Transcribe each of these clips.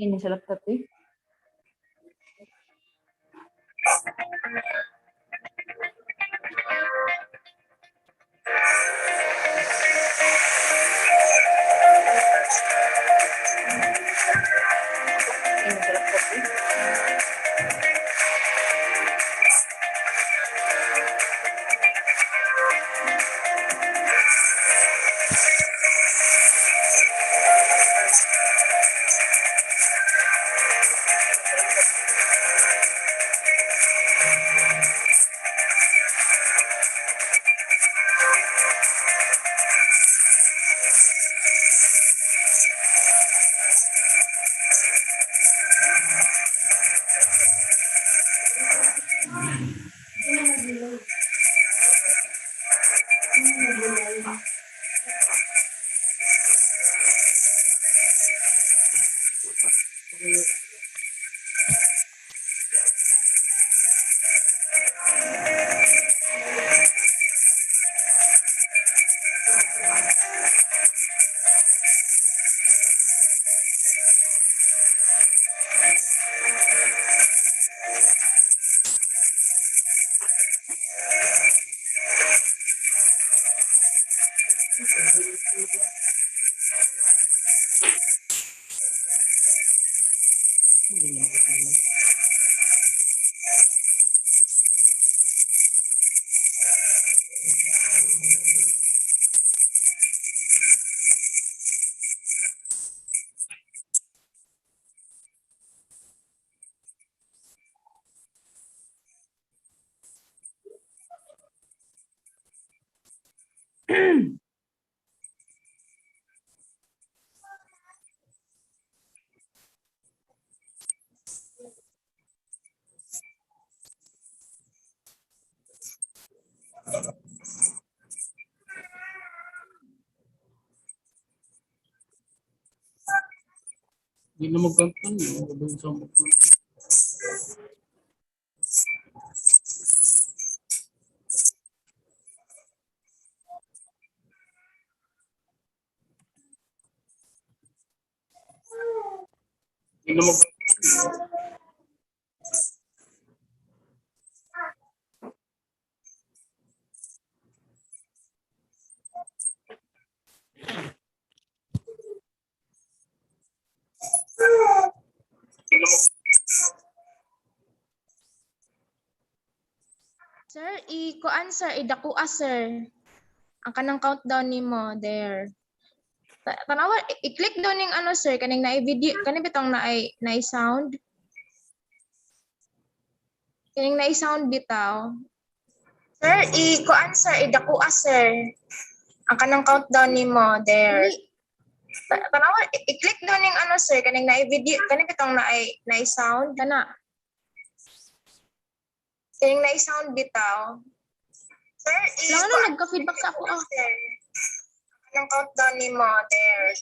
Ini sa laptop eh. Ini sa laptop eh. Hindi na magkantan. Doon sa hindi na magkantan. Sir, i-kuan sir, idakua sir. Ang kanang countdown nimo there. Tanawa, i-click doon ning ano sir, kaning na-video, kaning bitong na-sound. Kaning na-sound bitaw. Sir, i-kuan sir, idakua sir. Ang kanang countdown nimo there. Tanawa, i-click doon ning ano sir, kaning na-video, kaning bitong na-sound. Kana. Kaning na-sound bitaw. Sir, i-kuan nagka-feedback sa ako. Anong countdown ni mo there?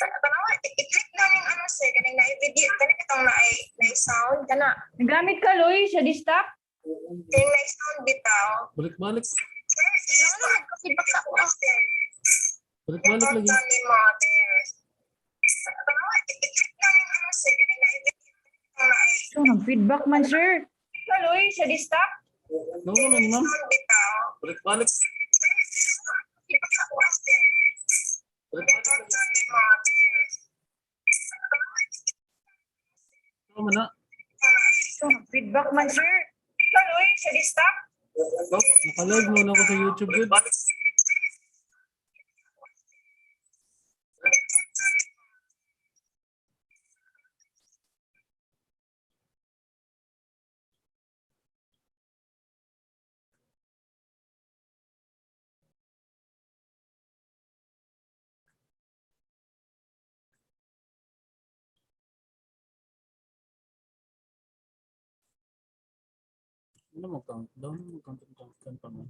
Tanawa, i-click na yung ano sir, kaning na-video, kaning itong na-sound, kana. Nagamit ka, Loy, sa desktop? Kaning na-sound bitaw. Balik-balik. Sir, nagka-feedback sa ako. Balik-balik lagi. Countdown ni mo there. Tanawa, i-click na yung ano sir, kaning na-video, kaning na-sound. So, nag-feedback man, sir. Ka, Loy, sa desktop? No, naman, ma'am. Bitaw. Balik-balik. Feedback sa ako. Balik-balik lagi. Ano man na? So, nag-feedback man, sir. Ka, Loy, sa desktop? No, nakalive muna ako sa YouTube. Good. Ano mag-countdown? Mag-countdown pa man.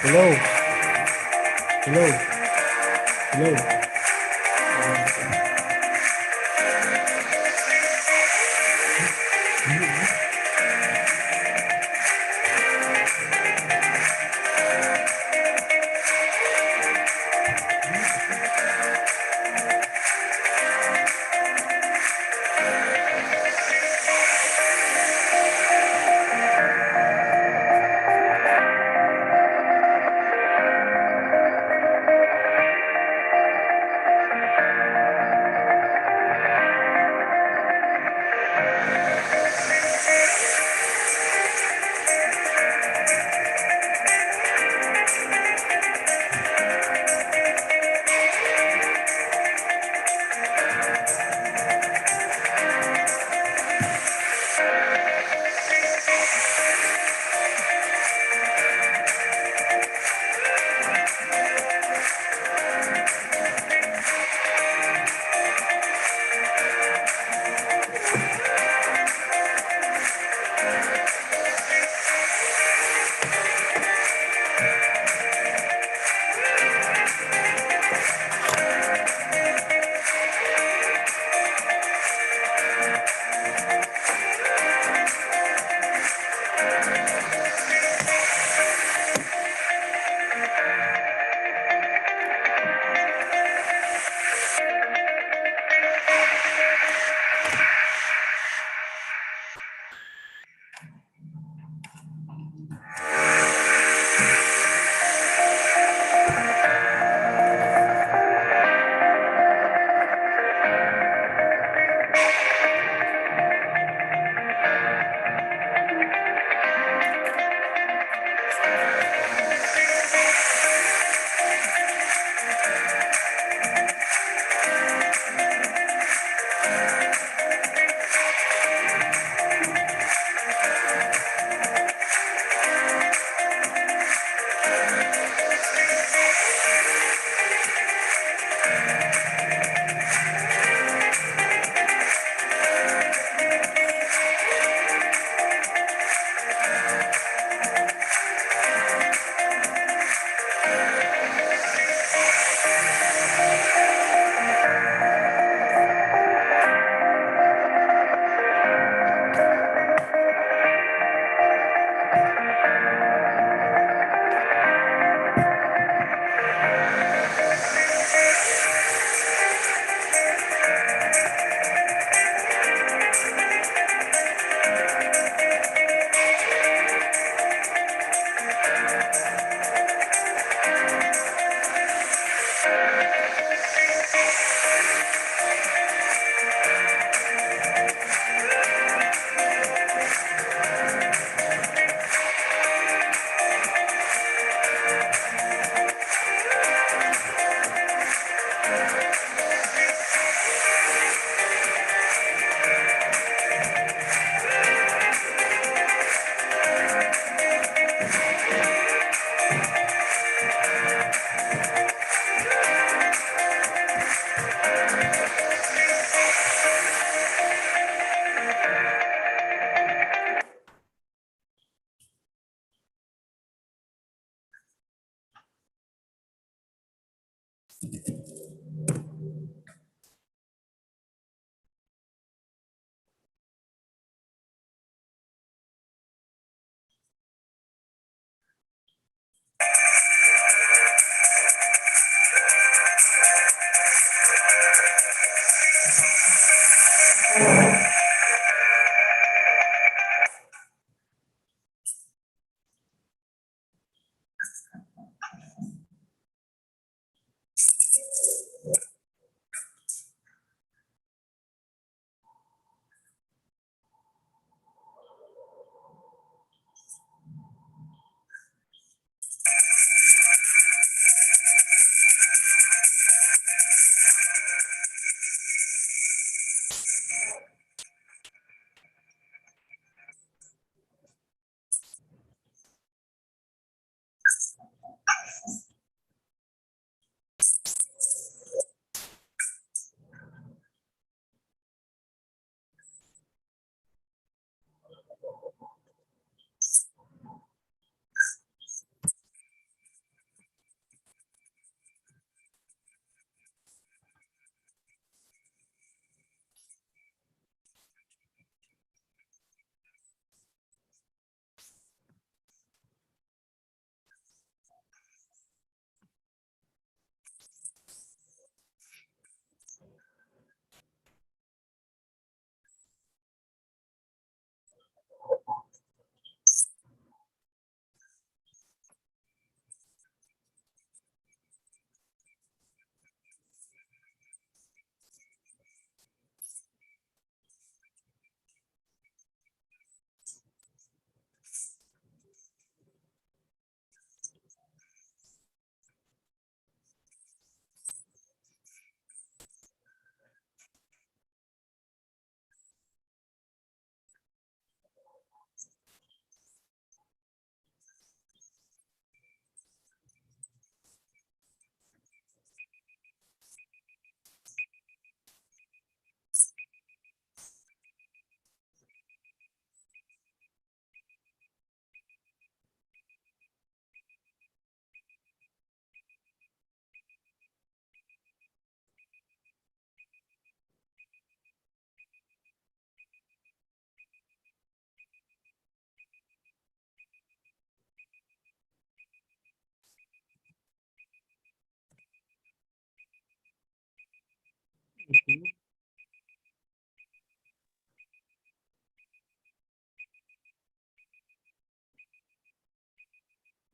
Hello. Hello. Hello.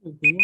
Okay.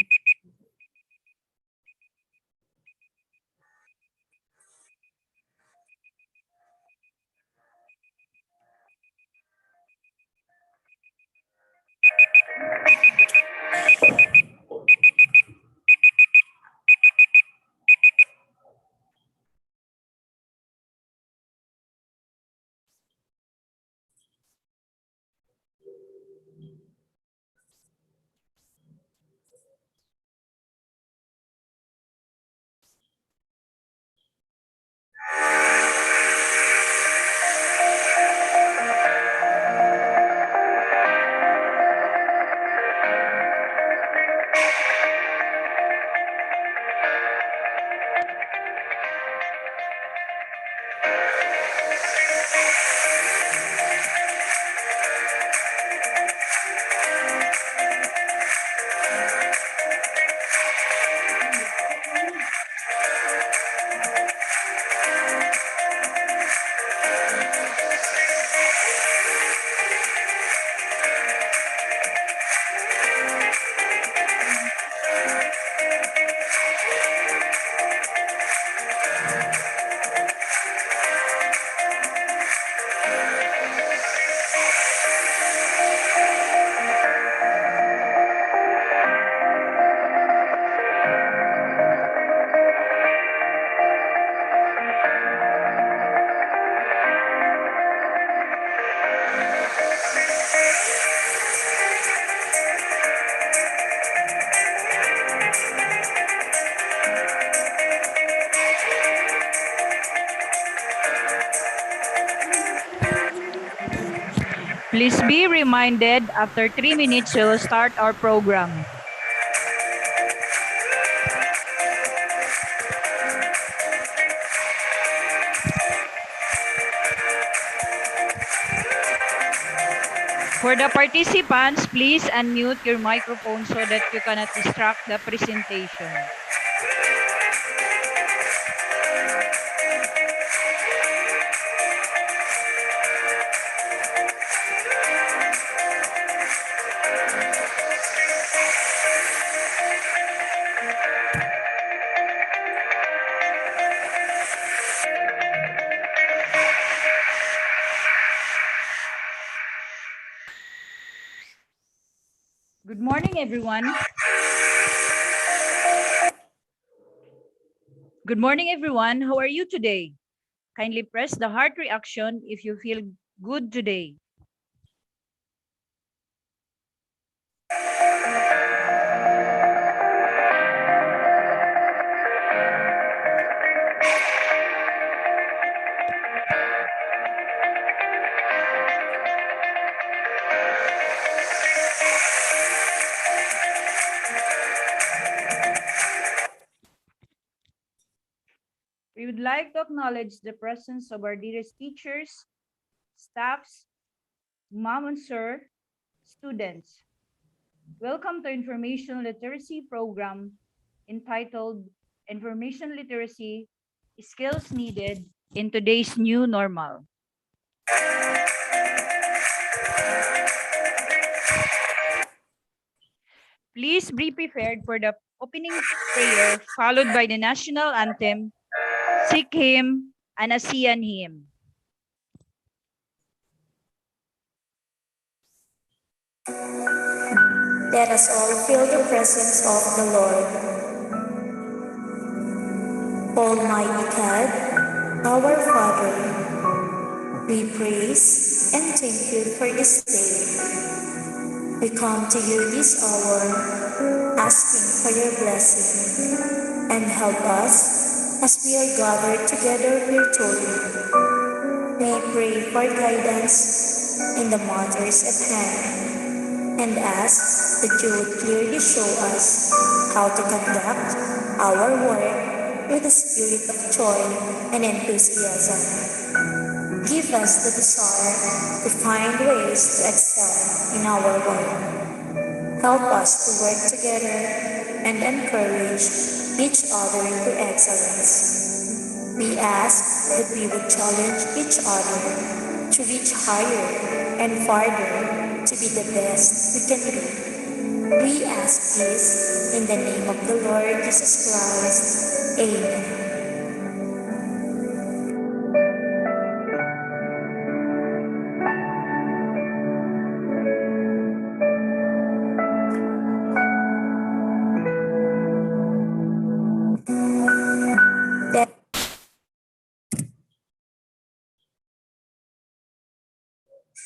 Please be reminded, after 3 minutes, we'll start our program. For the participants, please unmute your microphone so that you cannot distract the presentation. Good morning, everyone. Good morning, everyone. How are you today? Kindly press the heart reaction if you feel good today. We would like to acknowledge the presence of our dearest teachers, staffs, mom and sir, students. Welcome to Information Literacy Program entitled Information Literacy Skills Needed in Today's New Normal. Please be prepared for the opening prayer followed by the national anthem, Sikh hymn, and ASEAN hymn. Let us all feel the presence of the Lord. Almighty God, our Father, we praise and thank you for this day. We come to you this hour, asking for your blessing and help us as we are gathered together virtually. We pray for guidance in the matters at hand and ask that you would clearly show us how to conduct our work with a spirit of joy and enthusiasm. Give us the desire to find ways to excel in our work. Help us to work together and encourage each other to excellence. We ask that we would challenge each other to reach higher and farther to be the best we can be. We ask this in the name of the Lord Jesus Christ. Amen.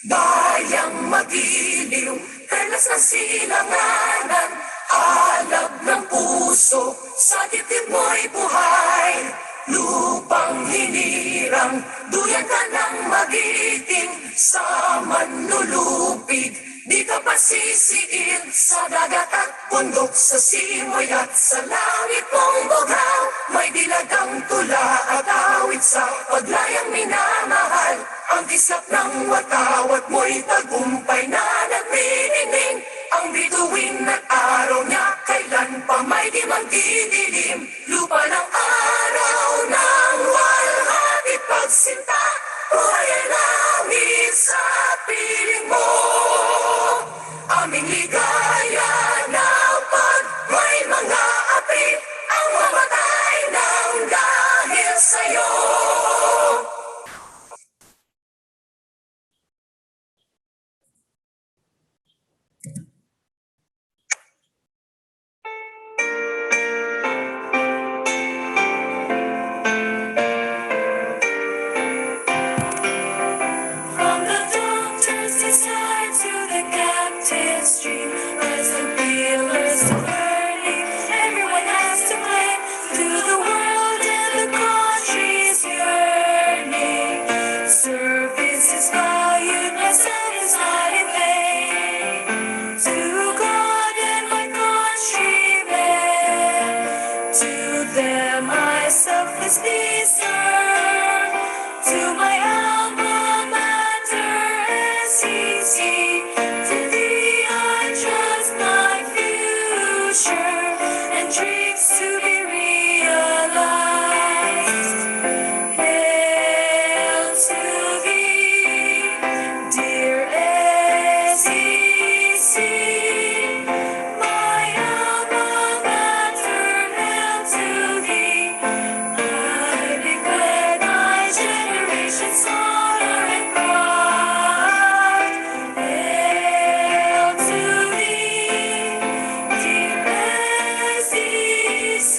Bayang magiliw, perlas ng silanganan, alab ng puso, sa dibdib mo'y buhay. Lupang hinirang, duyan ka ng magiting, sa manlulupig, di ka pasisiil, sa dagat at bundok, sa simoy at sa langit mong bugaw. May dilagang tula at awit sa paglayang minamahal. Ang kislap ng watawat mo'y tagumpay na nagniningning. Ang bituin at araw niya kailan pa may di magdidilim. Lupa ng araw ng walhati pagsinta, buhay ay langit sa piling mo. Aming ligaya na pag may mga api, ang mamatay ng dahil sa'yo. From the doctor's desire to the captain's dream, as the pillars of burning, everyone has to play. To the world and the country's yearning, service is valued, my son is not in vain. To God and my countrymen, to them I selflessly serve. To my alma mater, SEC, to thee I trust my future and dreams to be realized. Hail to thee, dear SEC, my alma mater. Hail to thee, I declare thy generation's honor and pride. Hail to thee, dear SEC,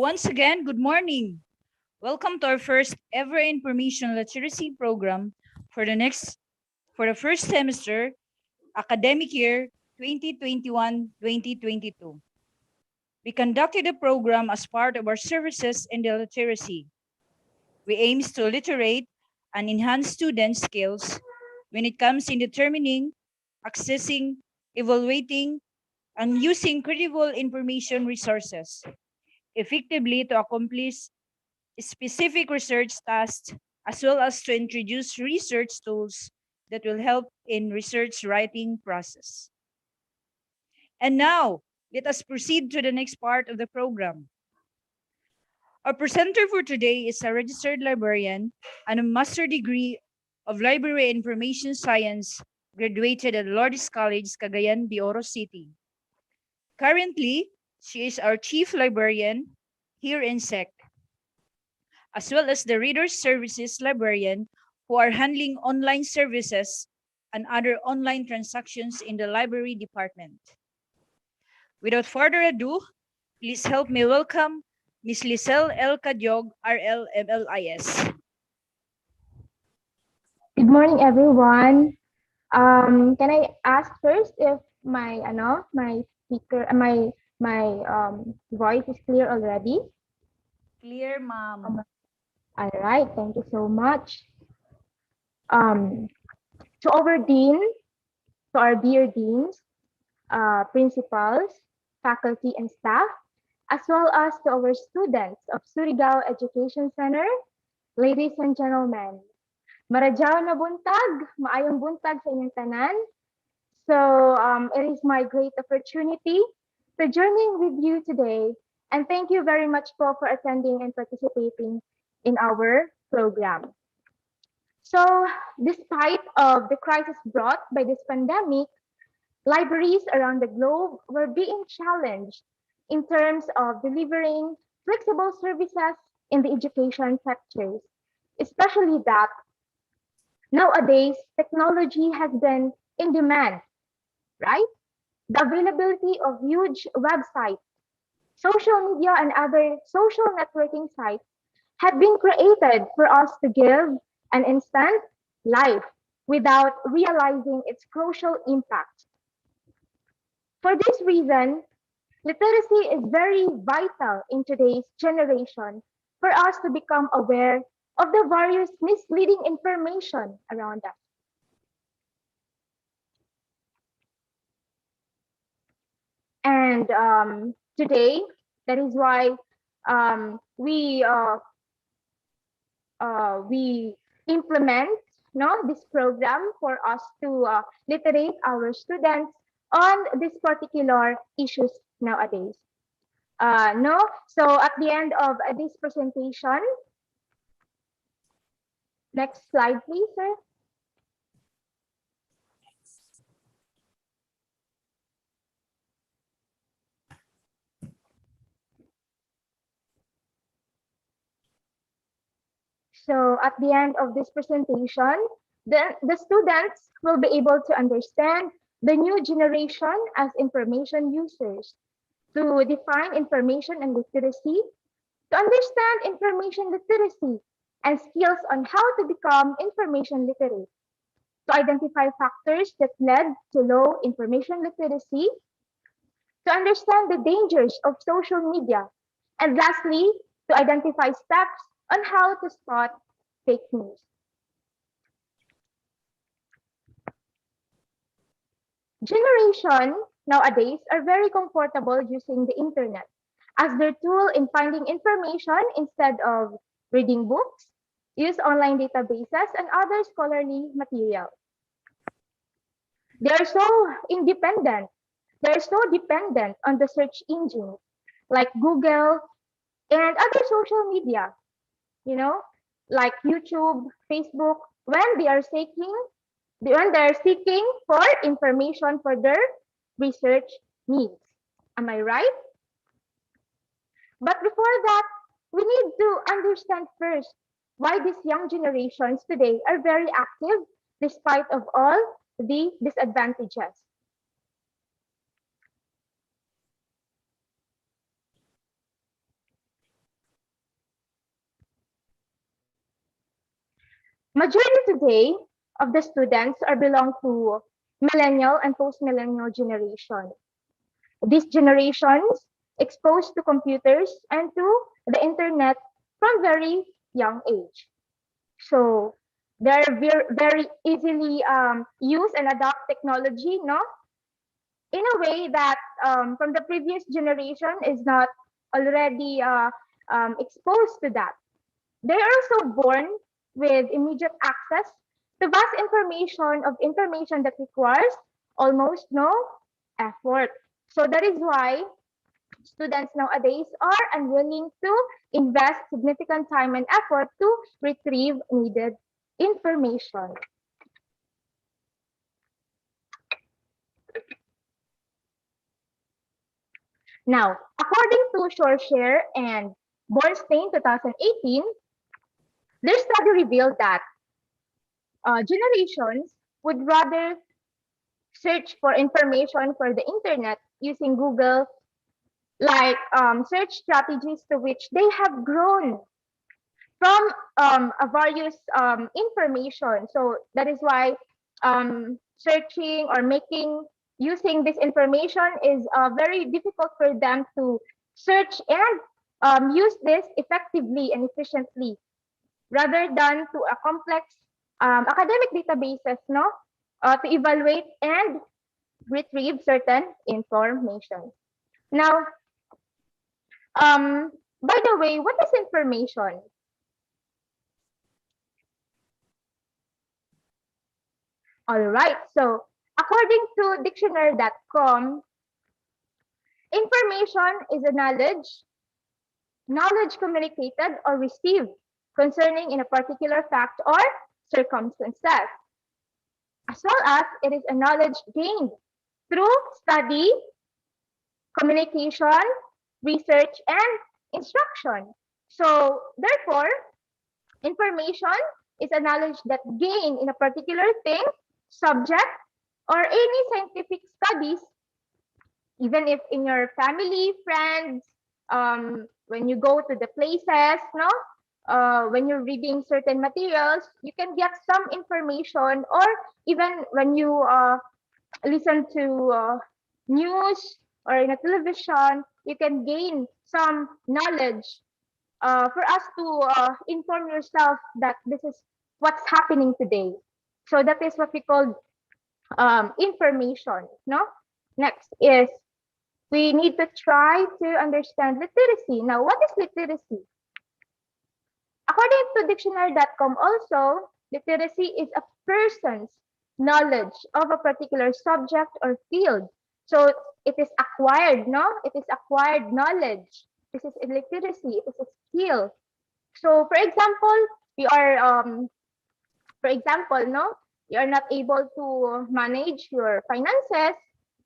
once again, good morning. Welcome to our first ever information literacy program for the first semester academic year 2021-2022. We conducted the program as part of our services in the literacy. We aim to literate and enhance students' skills when it comes in determining, accessing, evaluating, and using credible information resources effectively to accomplish specific research tasks, as well as to introduce research tools that will help in research writing process. And now, let us proceed to the next part of the program. Our presenter for today is a registered librarian and a master degree of Library and Information Science, graduated at Lourdes College, Cagayan de Oro City. Currently, she is our chief librarian here in SEC, as well as the Reader's Services librarian who are handling online services and other online transactions in the library department. Without further ado, please help me welcome Ms. Lisel L. Cadyog, RLMLIS. Good morning, everyone. Can I ask first if my speaker, voice is clear already? Clear, ma'am. All right, thank you so much. To our dean, to our dear deans, principals, faculty, and staff, as well as to our students of Surigao Education Center, ladies and gentlemen, Maradyaw na buntag, maayong buntag sa inyong tanan. So it is my great opportunity to journey with you today, and thank you very much for attending and participating in our program. So despite of the crisis brought by this pandemic, libraries around the globe were being challenged in terms of delivering flexible services in the education sectors, especially that nowadays, technology has been in demand, right? The availability of huge websites, social media, and other social networking sites have been created for us to give an instant life without realizing its crucial impact. For this reason, literacy is very vital in today's generation for us to become aware of the various misleading information around us. And today, that is why we implement this program for us to literate our students on this particular issues nowadays. No, so at the end of this presentation, next slide, please, sir. So at the end of this presentation, the students will be able to understand the new generation as information users, to define information and literacy, to understand information literacy and skills on how to become information literate, to identify factors that led to low information literacy, to understand the dangers of social media, and lastly, to identify steps on how to spot fake news. Generation nowadays are very comfortable using the internet as their tool in finding information instead of reading books, use online databases, and other scholarly material. They are so independent. They are so dependent on the search engines like Google and other social media, like YouTube, Facebook, when they are seeking for information for their research needs. Am I right? But before that, we need to understand first why these young generations today are very active despite of all the disadvantages. Majority today of the students are belong to millennial and post-millennial generation. These generations exposed to computers and to the internet from very young age. So they're very easily use and adopt technology, no? In a way that from the previous generation is not already exposed to that. They are also born with immediate access to vast information that requires almost no effort. So that is why students nowadays are unwilling to invest significant time and effort to retrieve needed information. Now, according to Shoreshare and Bornstein 2018, their study revealed that generations would rather search for information for the internet using Google, like search strategies to which they have grown from a various information. So that is why searching or making using this information is very difficult for them to search and use this effectively and efficiently rather than to a complex academic databases, no, to evaluate and retrieve certain information. Now, by the way, what is information? All right. So, according to dictionary.com, information is a knowledge communicated or received concerning in a particular fact or circumstances, as well as it is a knowledge gained through study, communication, research, and instruction. So, therefore, information is a knowledge that gained in a particular thing, subject, or any scientific studies, even if in your family, friends, when you go to the places, no, when you're reading certain materials, you can get some information, or even when you listen to news or in a television, you can gain some knowledge for us to inform yourself that this is what's happening today. So that is what we call information. No. Next is we need to try to understand literacy. Now, what is literacy? According to dictionary.com, also, literacy is a person's knowledge of a particular subject or field. So it is acquired, no? It is acquired knowledge. This is literacy. It is a skill. So, for example, we are, for example, no, you are not able to manage your finances,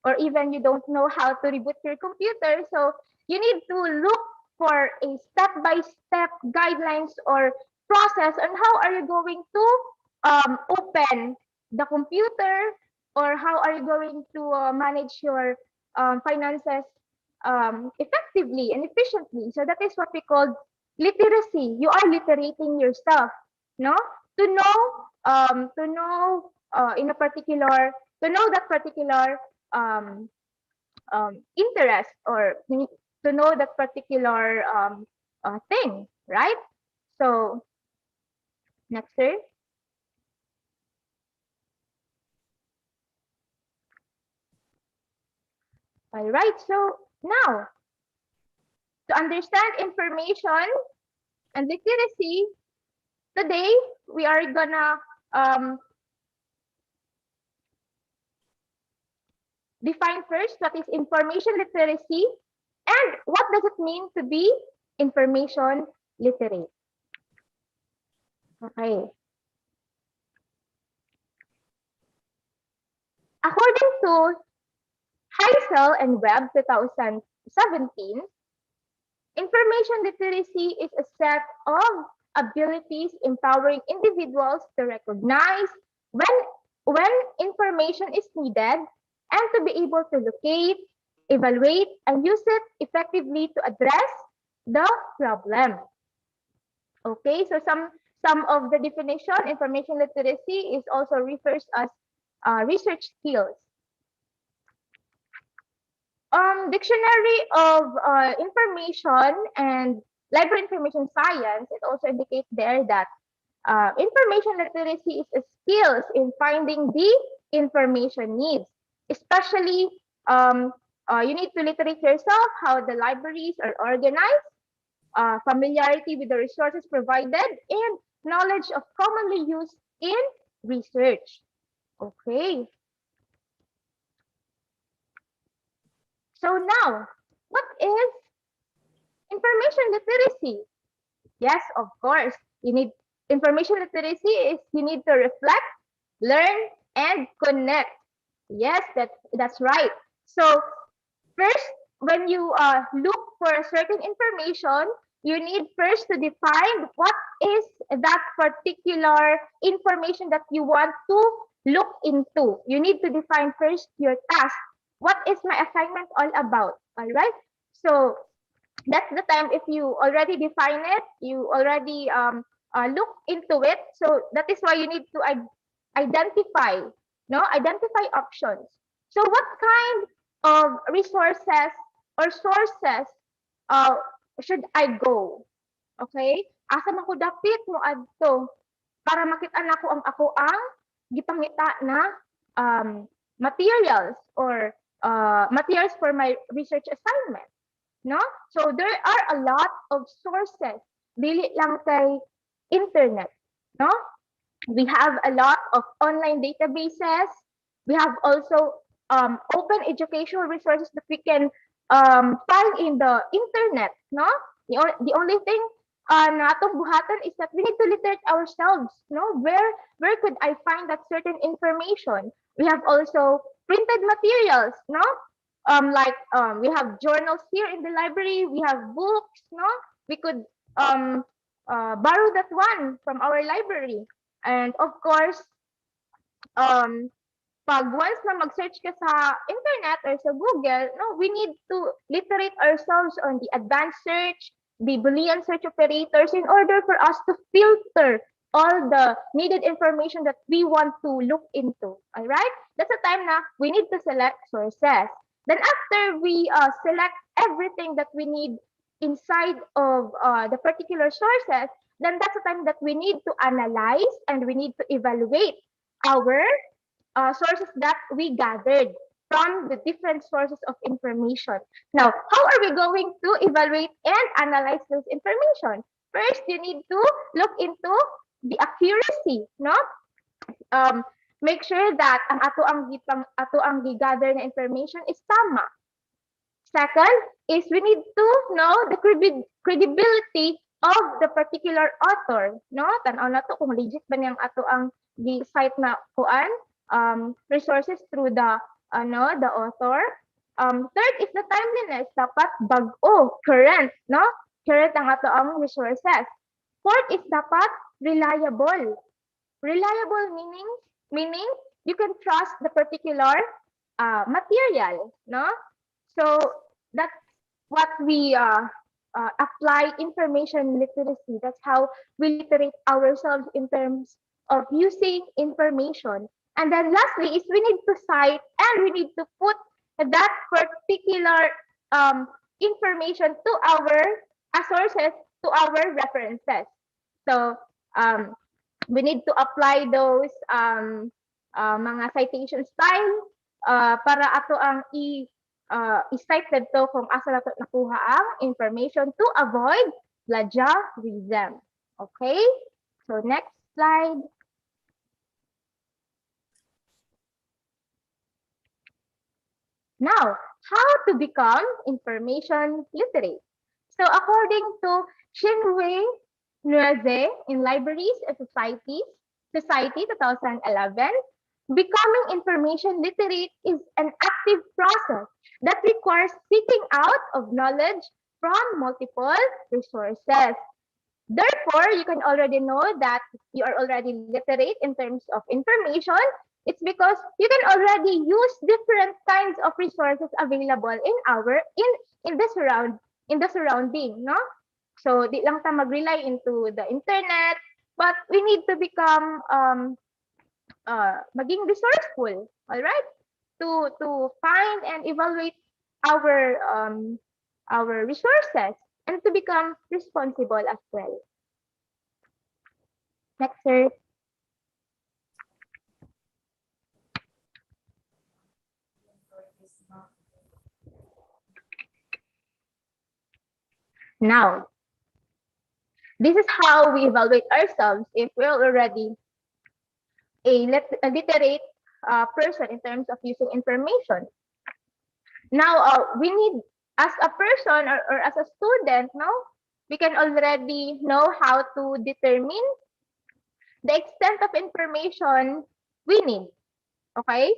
or even you don't know how to reboot your computer. So you need to look for a step-by-step guidelines or process on how are you going to open the computer, or how are you going to manage your finances effectively and efficiently. So that is what we call literacy. You are literating yourself, no, to know in a particular, to know that particular um, interest, or to know that particular thing, right? So next, sir. All right. So now, to understand information and literacy, today we are gonna define first what is information literacy and what does it mean to be information literate. Okay. According to Heisel and Webb 2017, information literacy is a set of abilities empowering individuals to recognize when when information is needed and to be able to locate, evaluate, and use it effectively to address the problem. Okay, so some of the definition, information literacy is also refers as research skills. Dictionary of information and library information science, it also indicates there that information literacy is a skills in finding the information needs, especially you need to literate yourself how the libraries are organized, familiarity with the resources provided, and knowledge of commonly used in research. Okay, so now, what is information literacy? Yes, of course. You need information literacy is you need to reflect, learn, and connect. Yes, that's right. So first, when you look for a certain information, you need first to define what is that particular information that you want to look into. You need to define first your task. What is my assignment all about? All right. So that's the time if you already define it, you already look into it. So that is why you need to identify, no, identify options. So what kind of resources or sources uh, should I go? Okay? Asa man ko dapit mo adto para makita nako ang ako ang gipangita na materials or materials for my research assignment. No? So there are a lot of sources. Dili lang kay internet. No? We have a lot of online databases. We have also open educational resources that we can find in the internet. No? The only thing na atong buhatan is that we need to literate ourselves. No? Where could I find that certain information? We have also printed materials. No? We have journals here in the library. We have books. No? We could borrow that one from our library. And of course, um, pag once na mag-search ka sa internet or sa Google, no, we need to literate ourselves on the advanced search, the Boolean search operators in order for us to filter all the needed information that we want to look into. All right? That's the time na we need to select sources. Then after we select everything that we need inside of the particular sources, then that's the time that we need to analyze and we need to evaluate our sources that we gathered from the different sources of information. Now, how are we going to evaluate and analyze this information? First, you need to look into the accuracy, no? Make sure that ang ato ang gigather na information is tama. Second is we need to know the credibility of the particular author, no? Tan-aw na to kung legit ba niyang ato ang site na kuan resources through the the author. Third is the timeliness, dapat bag-o, current, no? Current ang ato ang resources. Fourth is dapat reliable. Reliable meaning you can trust the particular material, no? So that's what we apply information literacy. That's how we literate ourselves in terms of using information. And then lastly is we need to cite and we need to put that particular information to our sources, to our references. So we need to apply those mga citation style para ato ang i-cite dito kung asa nato nakuha ang information to avoid plagiarism. Okay? So next slide. Now, how to become information literate? So according to Shinwei Nueze in Libraries and Society 2011, becoming information literate is an active process that requires seeking out of knowledge from multiple resources. Therefore, you can already know that you are already literate in terms of information. It's because you can already use different kinds of resources available in the surrounding, no? So di lang ta mag-rely into the internet, but we need to become maging resourceful, all right? To find and evaluate our resources and to become responsible as well. Next, sir. Now, this is how we evaluate ourselves if we're already a literate person in terms of using information. Now, we need, as a person or as a student, no, we can already know how to determine the extent of information we need. Okay?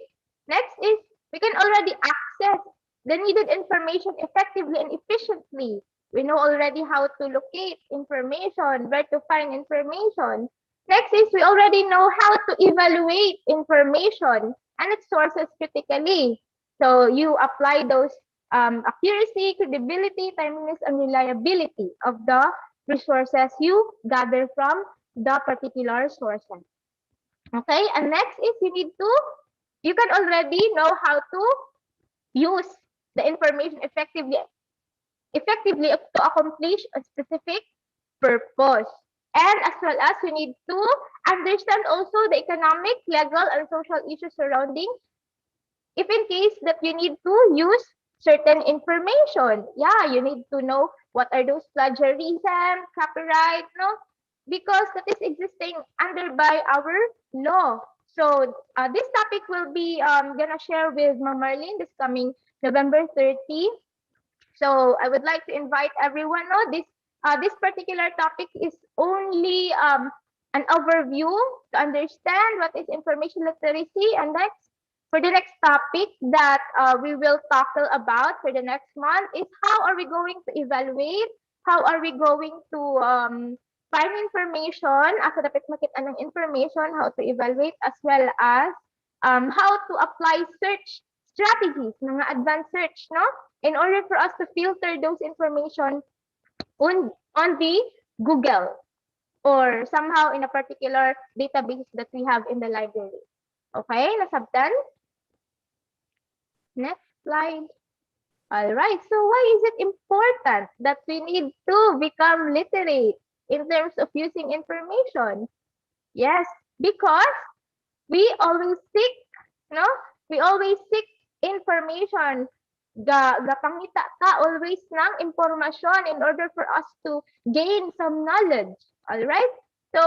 Next is we can already access the needed information effectively and efficiently. We know already how to locate information, where to find information. Next is we already know how to evaluate information and its sources critically. So you apply those accuracy, credibility, timeliness, and reliability of the resources you gather from the particular sources. Okay, and next is you can already know how to use the information effectively to accomplish a specific purpose. And as well as you need to understand also the economic, legal, and social issues surrounding if in case that you need to use certain information. Yeah, you need to know what are those plagiarism, copyright, no? Because that is existing under by our law. So this topic will be gonna share with Ma'am Marlene this coming November 30. So I would like to invite everyone. No, this particular topic is only an overview to understand what is information literacy. And next, for the next topic that we will tackle about for the next month is how are we going to evaluate? How are we going to find information? Ako dapat makita ng information, how to evaluate as well as how to apply search strategies, mga advanced search, no? In order for us to filter those information on the Google or somehow in a particular database that we have in the library. Okay, nasabtan? Next slide. All right, so why is it important that we need to become literate in terms of using information? Yes, because we always seek, no? We always seek information. Gapangita ka always ng impormasyon in order for us to gain some knowledge. All right? So,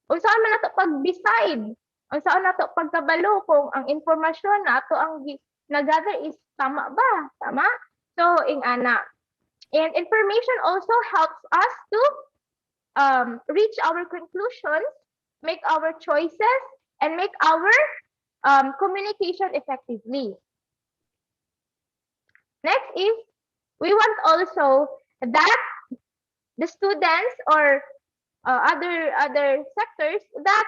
unsaon man nato pag-decide? Unsaon nato pagkabalo kung ang impormasyon nato ang nagather is tama ba? Tama? So, ingana. And information also helps us to reach our conclusions, make our choices, and make our communication effectively. Next is we want also that the students or other sectors that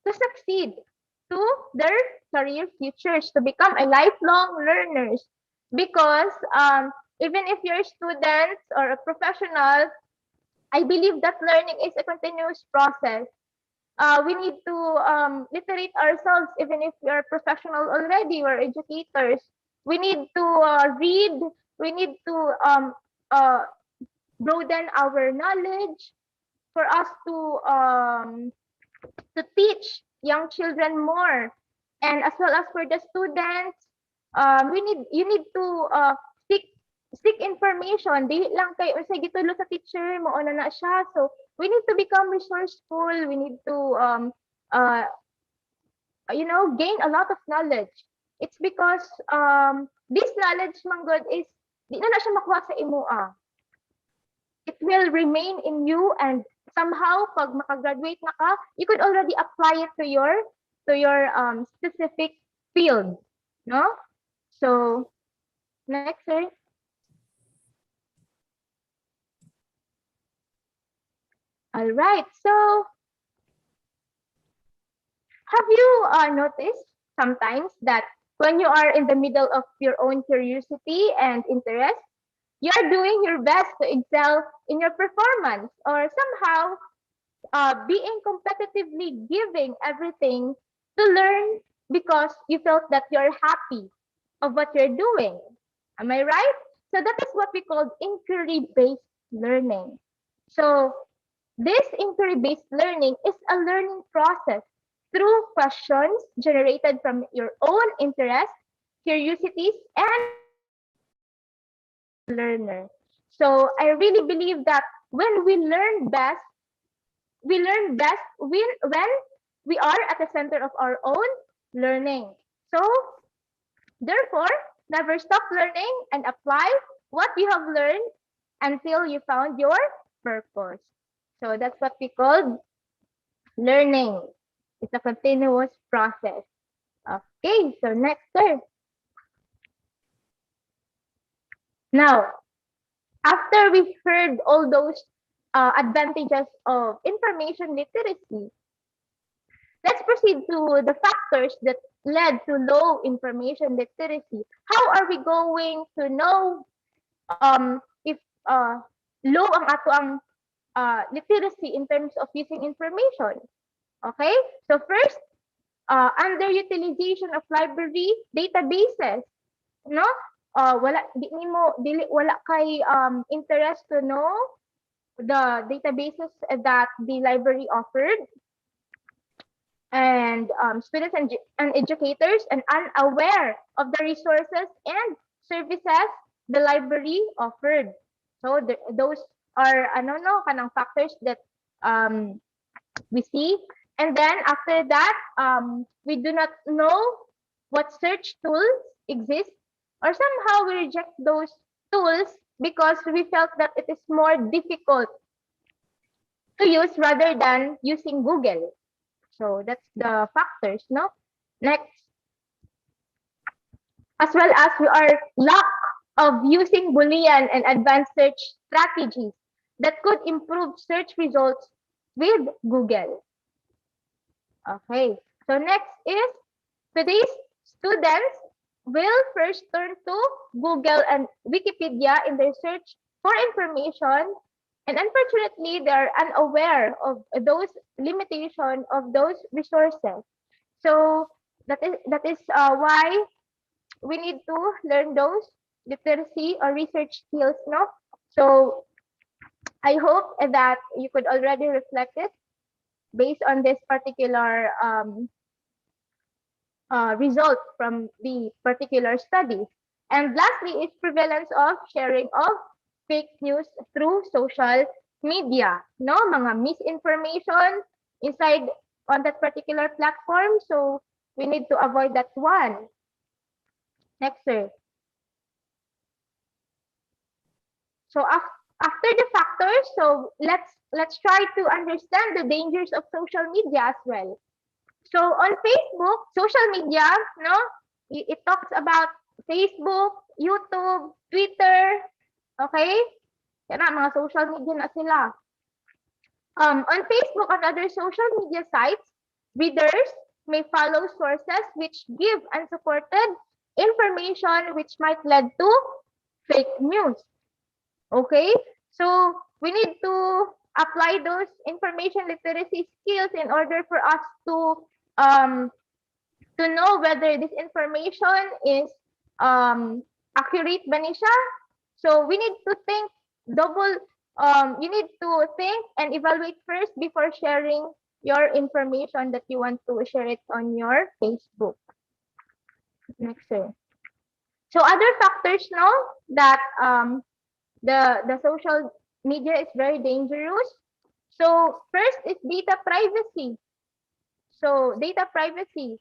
to succeed to their career futures, to become a lifelong learners. Because even if you're students or a professional, I believe that learning is a continuous process. We need to literate ourselves even if we are professional already or educators. We need to read. We need to broaden our knowledge for us to teach young children more, and as well as for the students, you need to seek information. Dili lang kay unsay gitulo sa teacher mo na siya. So we need to become resourceful. We need to uh, gain a lot of knowledge. It's because this knowledge man good is di na siya makuha sa imo. It will remain in you, and somehow pag makagraduate na ka, you could already apply it to your specific field, no? So next, sir. All right. So have you noticed sometimes that when you are in the middle of your own curiosity and interest, you're doing your best to excel in your performance, or somehow being competitively giving everything to learn because you felt that you're happy of what you're doing. Am I right? So that is what we call inquiry-based learning. So this inquiry-based learning is a learning process through questions generated from your own interests, curiosities, and learner. So I really believe that when we learn best when we are at the center of our own learning. So therefore, never stop learning and apply what you have learned until you found your purpose. So that's what we call learning. It's a continuous process. Okay, so next sir. Now, after we heard all those advantages of information literacy, let's proceed to the factors that led to low information literacy. How are we going to know if low ang ato ang literacy in terms of using information? Okay? So first, underutilization of library databases, no? Wala di nimo dili wala kay interest to know the databases that the library offered, and students and educators and unaware of the resources and services the library offered. So those are ano no kanang factors that um, we see. And then after that, we do not know what search tools exist, or somehow we reject those tools because we felt that it is more difficult to use rather than using Google. So that's the factors, no? Next, as well as we are lack of using Boolean and advanced search strategies that could improve search results with Google. Okay, so next is today's students will first turn to Google and Wikipedia in their search for information, and unfortunately, they are unaware of those limitations of those resources. So that is why we need to learn those literacy or research skills, no? So I hope that you could already reflect it based on this particular result from the particular study. And lastly is prevalence of sharing of fake news through social media. No, mga misinformation inside on that particular platform. So we need to avoid that one. Next, sir. So after the factors, so let's try to understand the dangers of social media as well. So on Facebook, social media, no, it talks about Facebook, YouTube, Twitter, okay? Yan na, mga social media na sila. On Facebook and other social media sites, readers may follow sources which give unsupported information which might lead to fake news. Okay? So we need to apply those information literacy skills in order for us to know whether this information is accurate ba ni siya. So we need to think double you need to think and evaluate first before sharing your information that you want to share it on your Facebook. Next, sir. So other factors no that the social media is very dangerous. So first is data privacy. So data privacy,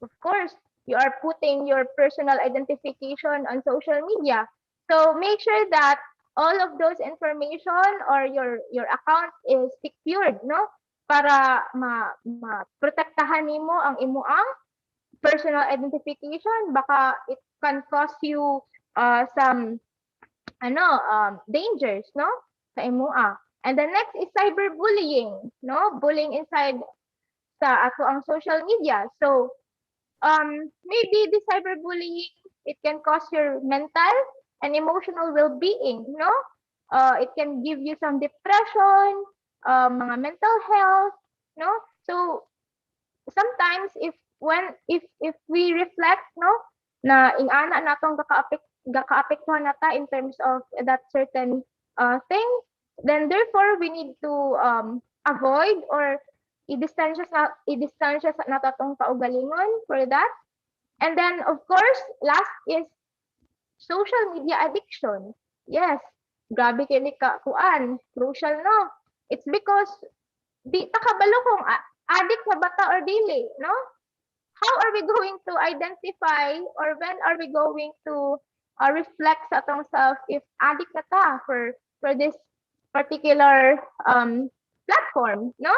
of course, you are putting your personal identification on social media. So make sure that all of those information or your account is secured, no? Para protektahan nimo ang imo ang personal identification. Baka it can cause you some dangers, no? Sa imo. And the next is cyberbullying, no? Bullying inside sa ato ang social media. So maybe the cyberbullying, it can cause your mental and emotional well-being, no? It can give you some depression, mga mental health, no? So sometimes if we reflect, no, na ingana natong gakaapektuhan nata in terms of that certain thing, then therefore we need to avoid or i-distansya sa nato tong kaugalingon for that. And then of course last is social media addiction. Yes, grabe kini ka kuan, crucial, no? It's because di ta kabalo kung addict sa bata or dili, no? How are we going to identify or when are we going to reflect sa atong self if addict na ta for this particular platform, no?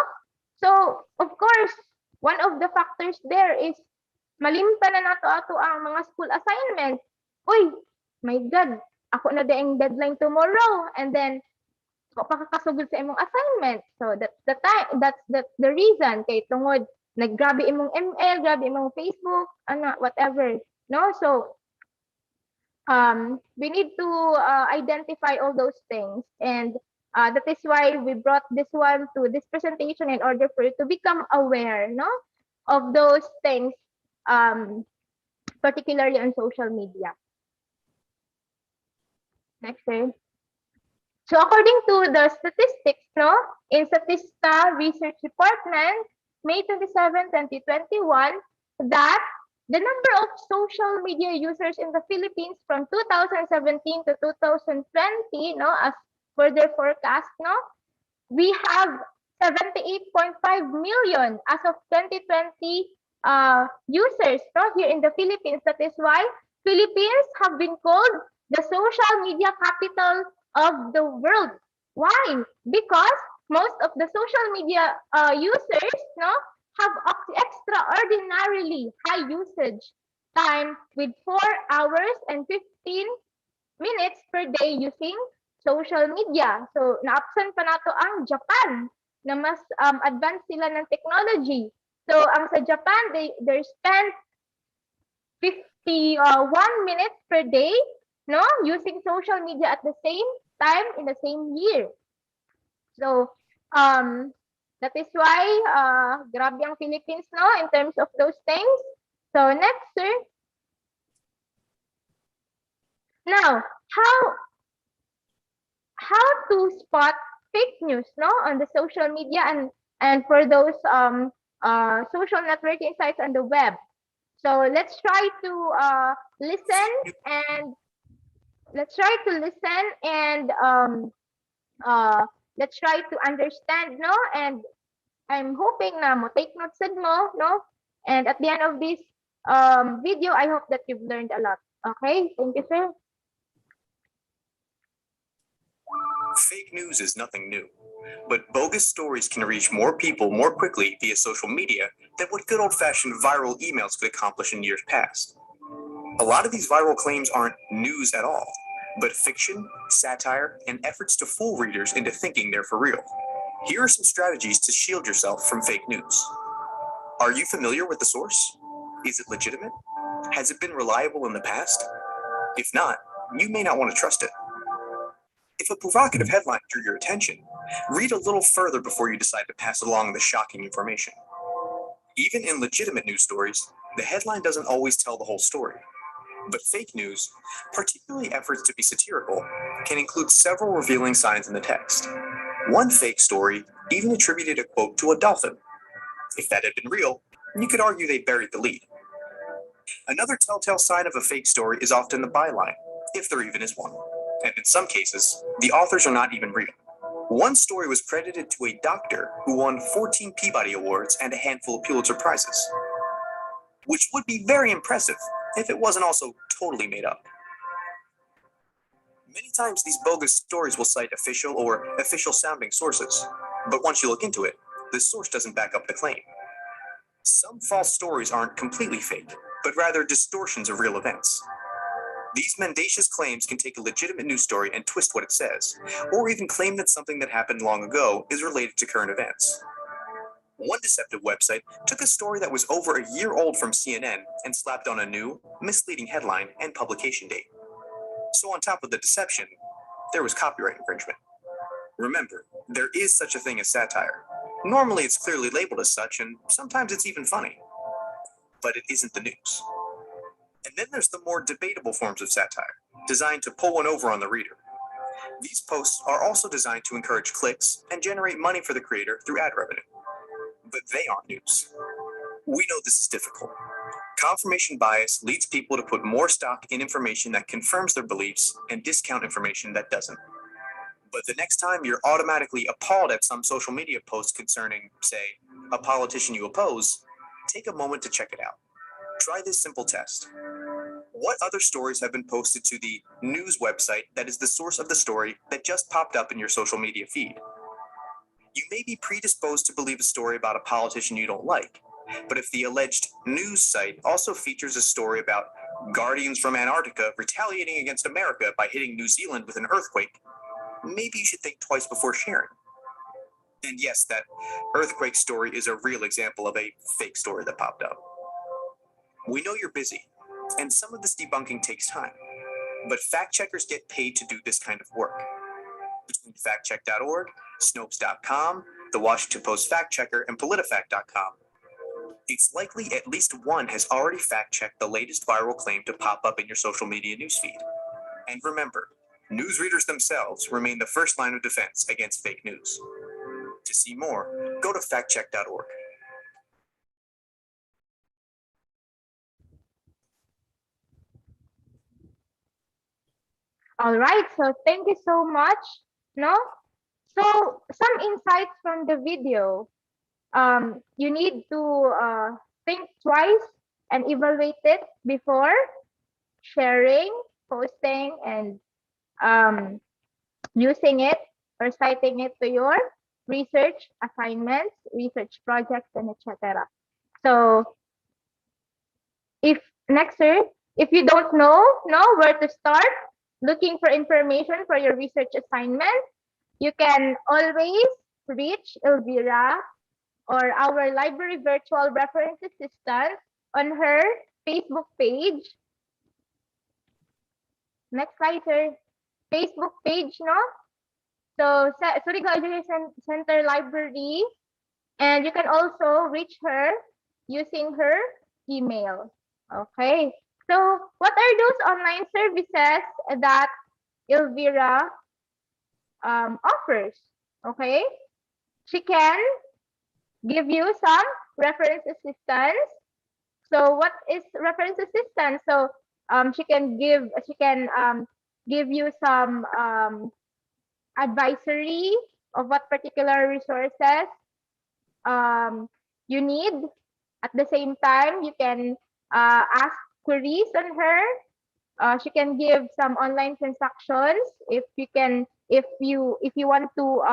So of course one of the factors there is malimtan na nato ato ang mga school assignments. Uy, my God, ako na daing deadline tomorrow, and then ko pa kakasugod sa imong assignment. So that's the time, that's the reason kay tungod naggrabe imong ML, grabe imong Facebook, ano, whatever. No? So we need to identify all those things, and that is why we brought this one to this presentation in order for you to become aware, no, of those things, particularly on social media. Next, sir. So according to the statistics, no, in Statista Research Department, May 27, 2021, that the number of social media users in the Philippines from 2017 to 2020, no, as per their forecast, no, we have 78.5 million as of 2020 users, no, here in the Philippines. That is why Philippines have been called the social media capital of the world. Why? Because most of the social media users, no, have extraordinarily high usage time with 4 hours and 15 minutes per day using social media. So naapsan pa nato ang Japan na mas advanced sila ng technology. So ang sa Japan, they spend 51 minutes per day, no, using social media at the same time in the same year. So that is why grabe ang Philippines, no, in terms of those things. So next, sir. Now, how to spot fake news, no, on the social media and for those social networking sites on the web. So let's try to listen and let's try to understand, no, and I'm hoping na mo take notes sad mo, no, and at the end of this video I hope that you've learned a lot. Okay, thank you, sir. Fake news is nothing new, but bogus stories can reach more people more quickly via social media than what good old-fashioned viral emails could accomplish in years past. A lot of these viral claims aren't news at all, but fiction, satire, and efforts to fool readers into thinking they're for real. Here are some strategies to shield yourself from fake news. Are you familiar with the source? Is it legitimate? Has it been reliable in the past? If not, you may not want to trust it. If a provocative headline drew your attention, read a little further before you decide to pass along the shocking information. Even in legitimate news stories, the headline doesn't always tell the whole story. But fake news, particularly efforts to be satirical, can include several revealing signs in the text. One fake story even attributed a quote to a dolphin. If that had been real, you could argue they buried the lead. Another telltale sign of a fake story is often the byline, if there even is one. And in some cases, the authors are not even real. One story was credited to a doctor who won 14 Peabody Awards and a handful of Pulitzer Prizes, which would be very impressive if it wasn't also totally made up. Many times these bogus stories will cite official or official-sounding sources, but once you look into it, the source doesn't back up the claim. Some false stories aren't completely fake, but rather distortions of real events. These mendacious claims can take a legitimate news story and twist what it says, or even claim that something that happened long ago is related to current events. One deceptive website took a story that was over a year old from CNN and slapped on a new, misleading headline and publication date. So on top of the deception, there was copyright infringement. Remember, there is such a thing as satire. Normally it's clearly labeled as such, and sometimes it's even funny. But it isn't the news. And then there's the more debatable forms of satire, designed to pull one over on the reader. These posts are also designed to encourage clicks and generate money for the creator through ad revenue. But they aren't news. We know this is difficult. Confirmation bias leads people to put more stock in information that confirms their beliefs and discount information that doesn't. But the next time you're automatically appalled at some social media post concerning, say, a politician you oppose, take a moment to check it out. Try this simple test. What other stories have been posted to the news website that is the source of the story that just popped up in your social media feed? You may be predisposed to believe a story about a politician you don't like, but if the alleged news site also features a story about guardians from Antarctica retaliating against America by hitting New Zealand with an earthquake, maybe you should think twice before sharing. And yes, that earthquake story is a real example of a fake story that popped up. We know you're busy, and some of this debunking takes time, but fact checkers get paid to do this kind of work. Between factcheck.org, Snopes.com, the Washington Post Fact Checker, and PolitiFact.com, it's likely at least one has already fact-checked the latest viral claim to pop up in your social media newsfeed. And remember, newsreaders themselves remain the first line of defense against fake news. To see more, go to factcheck.org. All right, so thank you so much. No? So some insights from the video. You need to think twice and evaluate it before sharing, posting, and using it or citing it to your research assignments, research projects, and etc. So if if you don't know where to start looking for information for your research assignment, you can always reach Elvira or our library virtual reference assistant on her Facebook page. Next slide, sir. Facebook page, no? So, Surigao Education Center Library. And you can also reach her using her email. Okay. So, what are those online services that Elvira offers? Okay. She can give you some reference assistance. So what is reference assistance? So she can give you some advisory of what particular resources you need. At the same time, you can ask queries on her. She can give some online transactions if you want to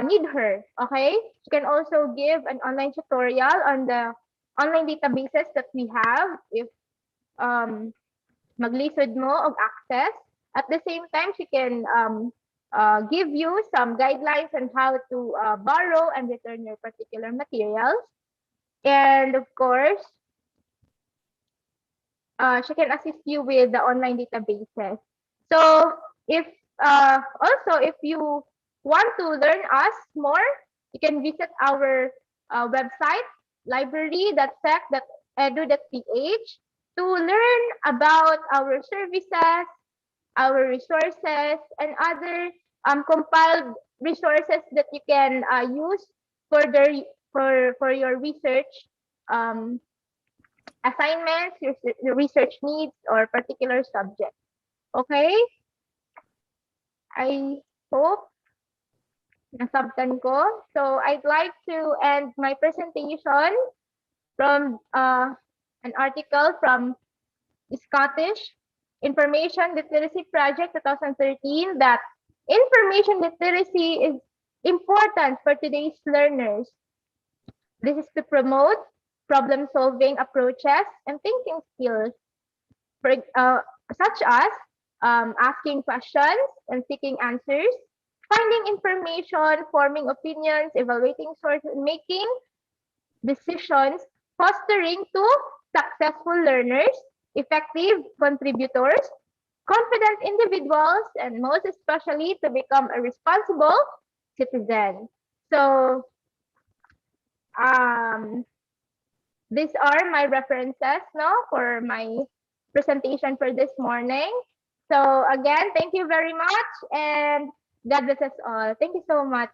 need her. Okay, you can also give an online tutorial on the online databases that we have if maglisod mo of access. At the same time, she can give you some guidelines on how to borrow and return your particular materials. And of course, she can assist you with the online databases. So if also if you want to learn us more, you can visit our website library.sec.edu.ph to learn about our services, our resources, and other compiled resources that you can use for your research assignments, your research needs, or particular subject. Okay? I hope nasabtan ko. So I'd like to end my presentation from an article from Scottish Information Literacy Project 2013 that information literacy is important for today's learners. This is to promote problem-solving approaches and thinking skills, such as asking questions and seeking answers, finding information, forming opinions, evaluating sources, and making decisions, fostering to successful learners, effective contributors, confident individuals, and most especially to become a responsible citizen. So, um, these are my references, no, for my presentation for this morning. So again, thank you very much, and God bless us all. Thank you so much.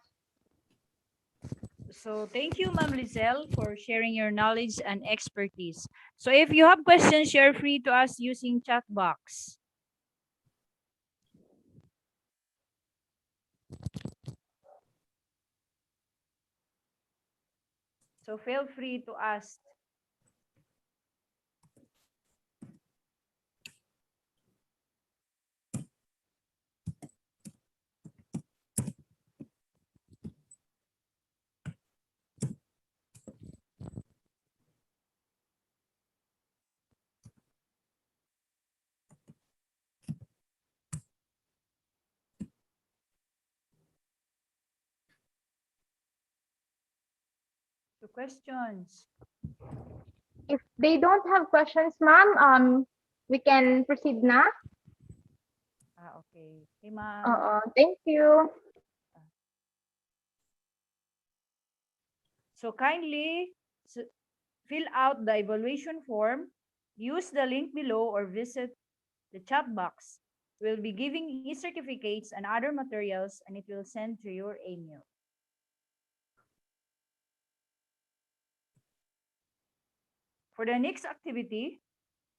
So thank you, Ma'am Lizelle, for sharing your knowledge and expertise. So if you have questions, you're free to ask using chat box. So feel free to ask. To questions. If they don't have questions, ma'am, we can proceed na. Okay. Hey, ma'am. Thank you. So kindly fill out the evaluation form, use the link below, or visit the chat box. We'll be giving e-certificates and other materials, and it will send to your email. For the next activity,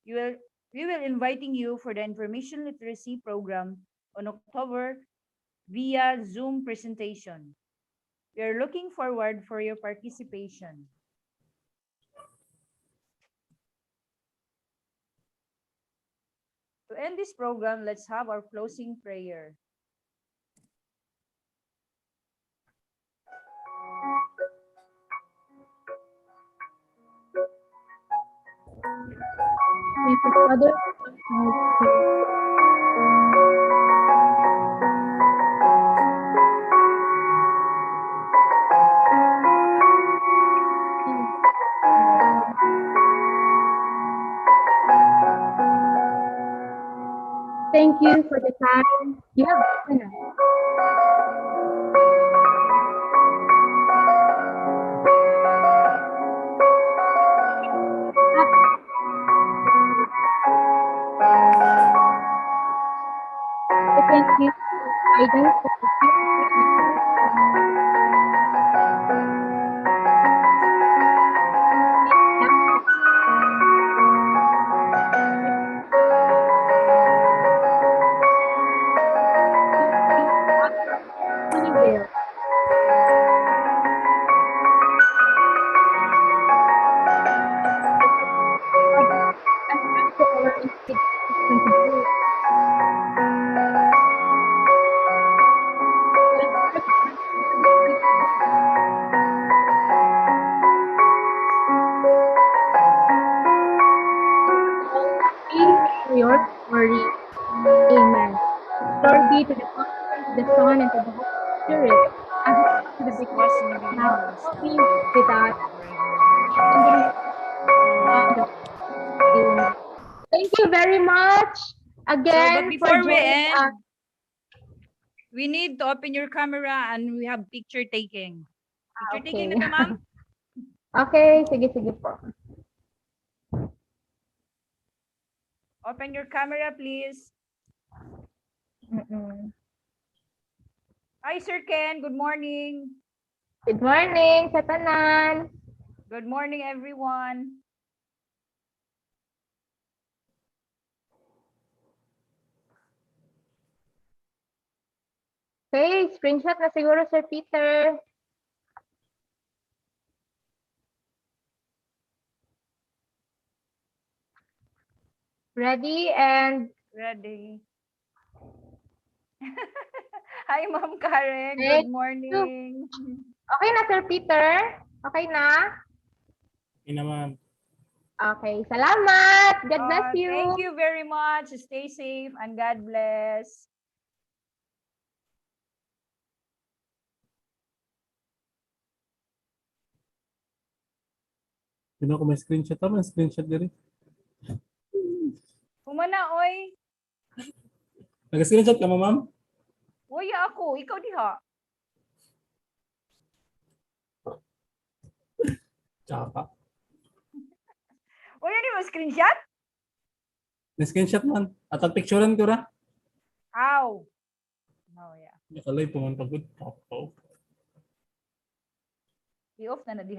we will inviting you for the information literacy program on October via Zoom presentation. We are looking forward for your participation. To end this program, let's have our closing prayer. Thank you, Father. Thank you for the time. Yeah. Thank you for guidance for the fully will. And to our institution to do. For your glory. Amen. Glory be to the Father, and to the Son, and to the Holy Spirit, as it was to the As it was in the beginning, now, beginning, and was will now, be and with us, forever. in the name of God. Amen. Thank you very much So, but again for before we joining us. end, we need to open your camera and we have picture taking. Picture taking Okay. na to, ma'am? Okay, sige po. Open your camera, please. Hi, Sir Ken. Good morning. Good morning sa tanan. Good morning, everyone. Okay, screenshot na siguro, Sir Peter. Ready and Ready. Hi, Ma'am Karen. ready. Good morning. Okay na, Sir Peter? Okay na? Okay naman. Okay, salamat. God bless you. Thank you very much. Stay safe and God bless. Sino ko may screenshot? Tama, screenshot diri. Humana, oy. Nag-screenshot ka mo, ma'am? Waya ako, ikaw diha. Tsaka. Waya ni mo screenshot? Na-screenshot man. At ang picturean ko ra. Aw. No, yeah. Nakalay po man pagod. I-off na na diha.